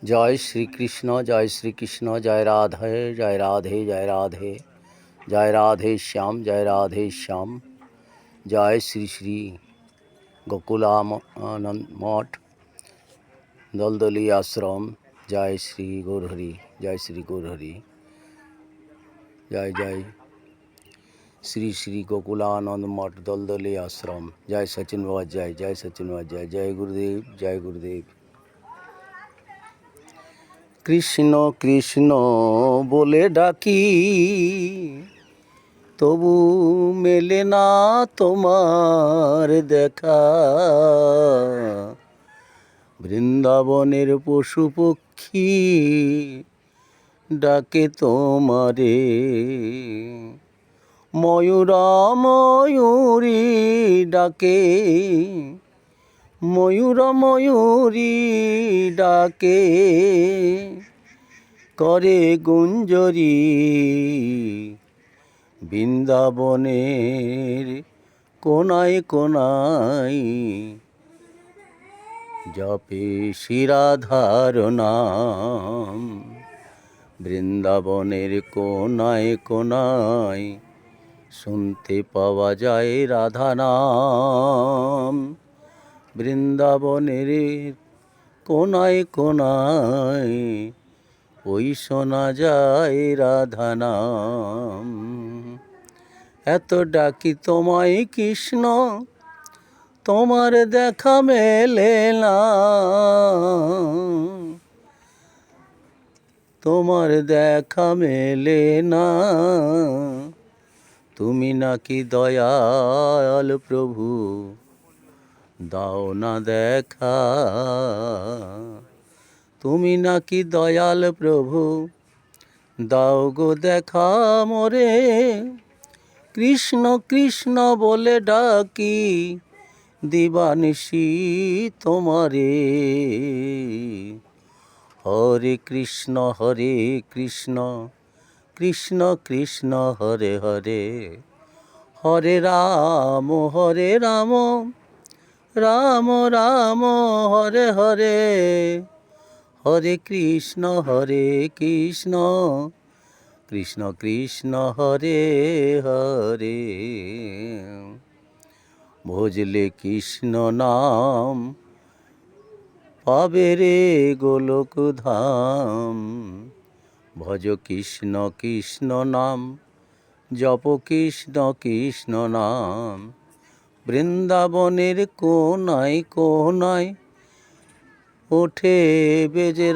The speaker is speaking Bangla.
जय श्री कृष्ण जय श्री कृष्ण जय राधे जय राधे जय राधे जय राधे श्याम जय राधे श्याम। जय श्री श्री गोकुलानंद मठ दलदली आश्रम। जय श्री गौरहरि जय श्री गौरहरि जय जय श्री श्री गोकुलानंद मठ दलदली आश्रम। जय सचिन बाबा जय जय सचिन बाबा जय जय गुरुदेव जय गुरुदेव। কৃষ্ণ কৃষ্ণ বলে ডাকি তবু মেলে না তোমার দেখা। বৃন্দাবনের পশু পক্ষী ডাকে তোমারে। ময়ূরা ময়ূরী ডাকে ময়ূরা ময়ূরী ডাকে করে গুঞ্জরি। বৃন্দাবনের কোনায় কোনায় জপে শ্রীরাধার নাম। বৃন্দাবনের কোনায় কোনায় শুনতে পাওয়া যায় রাধা নাম। বৃন্দাবনের কোনায় কোনায় ওই শোনা যায় রাধা নাম। এত ডাকি তোমায় কৃষ্ণ তোমার দেখা মেলে না। তোমার দেখা মেলে না। তুমি নাকি দয়াল প্রভু দাও না দেখা। তুমি নাকি দয়াল প্রভু দাও গো দেখা মোরে। কৃষ্ণ কৃষ্ণ বলে ডাকি দিবানিশি তোমারে। হরে কৃষ্ণ কৃষ্ণ কৃষ্ণ হরে হরে। হরে রাম রাম রাম হরে হরে। হরে কৃষ্ণ কৃষ্ণ কৃষ্ণ হরে হরে। ভজলে কৃষ্ণ নাম পাবে রে গোলক ধাম। ভজ কৃষ্ণ কৃষ্ণ নাম জপ কৃষ্ণ কৃষ্ণ নাম। বৃন্দাবনের কোনায় কোনায় ওঠে বেজে